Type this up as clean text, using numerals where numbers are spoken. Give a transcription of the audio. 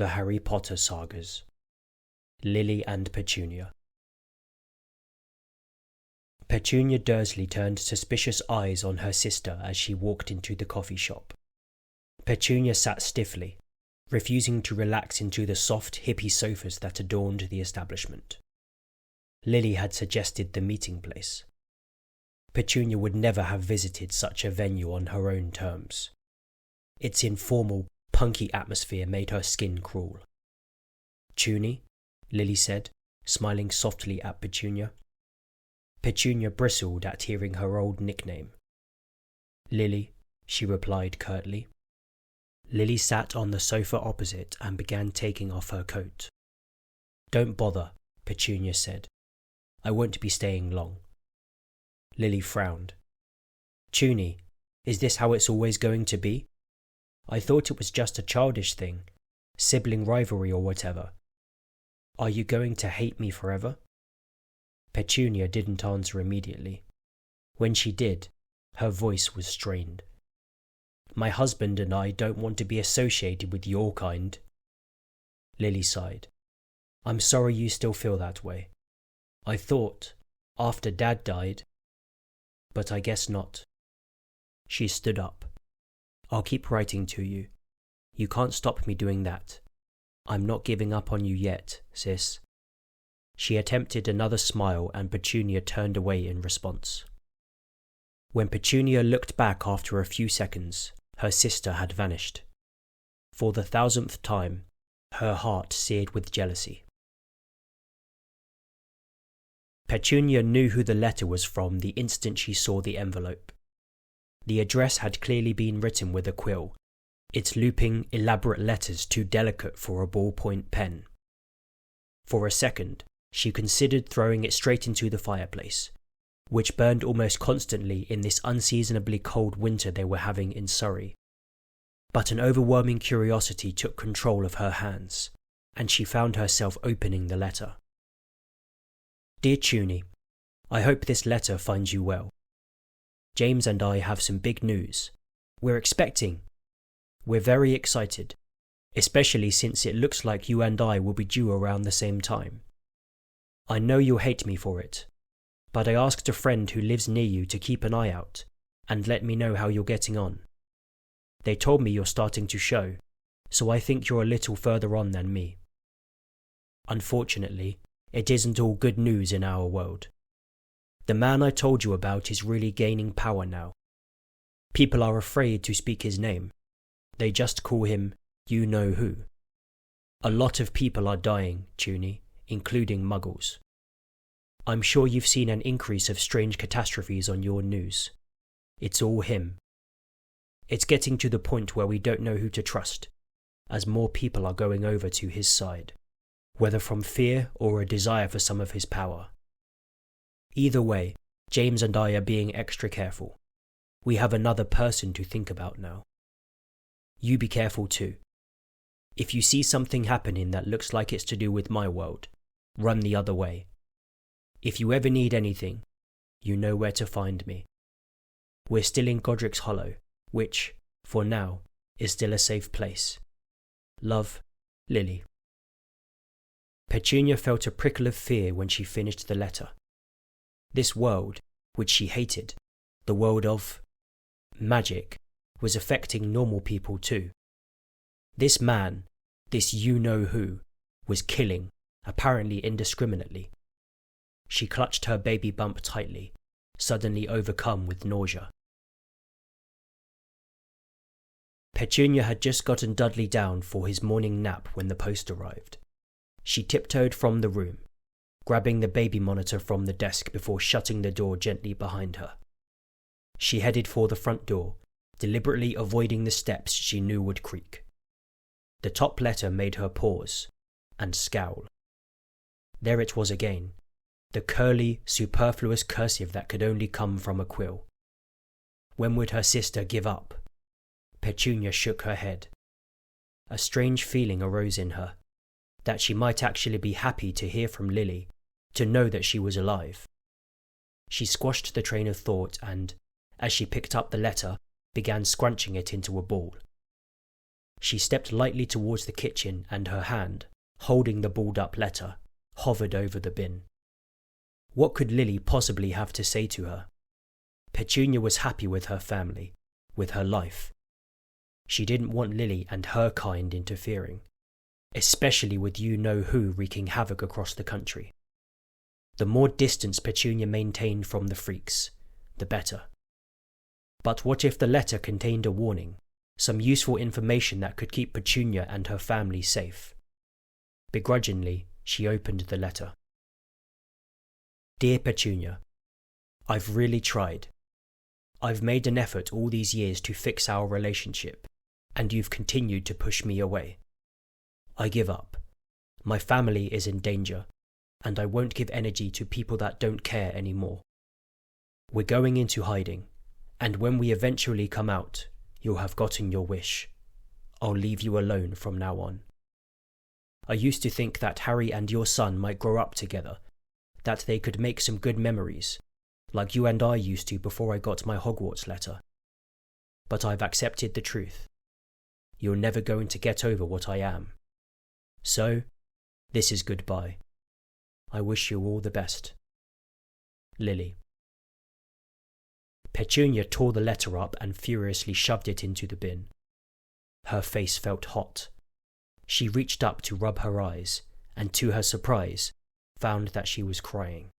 The Harry Potter Sagas. Lily and Petunia. Petunia Dursley turned suspicious eyes on her sister as she walked into the coffee shop. Petunia sat stiffly, refusing to relax into the soft, hippie sofas that adorned the establishment. Lily had suggested the meeting place. Petunia would never have visited such a venue on her own terms. Its informal, punky atmosphere made her skin crawl. "Tuny?" Lily said, smiling softly at Petunia. Petunia bristled at hearing her old nickname. "Lily," she replied curtly. Lily sat on the sofa opposite and began taking off her coat. "Don't bother," Petunia said. "I won't be staying long." Lily frowned. "Tuny, is this how it's always going to be? I thought it was just a childish thing, sibling rivalry or whatever. Are you going to hate me forever?" Petunia didn't answer immediately. When she did, her voice was strained. "My husband and I don't want to be associated with your kind." Lily sighed. "I'm sorry you still feel that way. I thought, after Dad died, but I guess not." She stood up. "I'll keep writing to you. You can't stop me doing that. I'm not giving up on you yet, sis." She attempted another smile and Petunia turned away in response. When Petunia looked back after a few seconds, her sister had vanished. For the 1000th time, her heart seared with jealousy. Petunia knew who the letter was from the instant she saw the envelope. The address had clearly been written with a quill, its looping, elaborate letters too delicate for a ballpoint pen. For a second, she considered throwing it straight into the fireplace, which burned almost constantly in this unseasonably cold winter they were having in Surrey. But an overwhelming curiosity took control of her hands, and she found herself opening the letter. "Dear Tuny, I hope this letter finds you well. James and I have some big news. We're very excited, especially since it looks like you and I will be due around the same time. I know you'll hate me for it, but I asked a friend who lives near you to keep an eye out and let me know how you're getting on. They told me you're starting to show, so I think you're a little further on than me. Unfortunately, it isn't all good news in our world. The man I told you about is really gaining power now. People are afraid to speak his name. They just call him you-know-who. A lot of people are dying, Tuny, including muggles. I'm sure you've seen an increase of strange catastrophes on your news. It's all him. It's getting to the point where we don't know who to trust, as more people are going over to his side, whether from fear or a desire for some of his power. Either way, James and I are being extra careful. We have another person to think about now. You be careful too. If you see something happening that looks like it's to do with my world, run the other way. If you ever need anything, you know where to find me. We're still in Godric's Hollow, which, for now, is still a safe place. Love, Lily." Petunia felt a prickle of fear when she finished the letter. This world, which she hated, the world of magic, was affecting normal people too. This man, this you-know-who, was killing, apparently indiscriminately. She clutched her baby bump tightly, suddenly overcome with nausea. Petunia had just gotten Dudley down for his morning nap when the post arrived. She tiptoed from the room, grabbing the baby monitor from the desk before shutting the door gently behind her. She headed for the front door, deliberately avoiding the steps she knew would creak. The top letter made her pause and scowl. There it was again, the curly, superfluous cursive that could only come from a quill. When would her sister give up? Petunia shook her head. A strange feeling arose in her, that she might actually be happy to hear from Lily, to know that she was alive. She squashed the train of thought and, as she picked up the letter, began scrunching it into a ball. She stepped lightly towards the kitchen and her hand, holding the balled-up letter, hovered over the bin. What could Lily possibly have to say to her? Petunia was happy with her family, with her life. She didn't want Lily and her kind interfering, especially with you-know-who wreaking havoc across the country. The more distance Petunia maintained from the freaks, the better. But what if the letter contained a warning, some useful information that could keep Petunia and her family safe? Begrudgingly, she opened the letter. Dear Petunia, I've really tried. I've made an effort all these years to fix our relationship, and you've continued to push me away. I give up. My family is in danger, and I won't give energy to people that don't care anymore. We're going into hiding, and when we eventually come out, you'll have gotten your wish. I'll leave you alone from now on. I used to think that Harry and your son might grow up together, that they could make some good memories, like you and I used to before I got my Hogwarts letter. But I've accepted the truth. You're never going to get over what I am. So, this is goodbye. I wish you all the best. Lily. Petunia tore the letter up and furiously shoved it into the bin. Her face felt hot. She reached up to rub her eyes, and to her surprise, found that she was crying.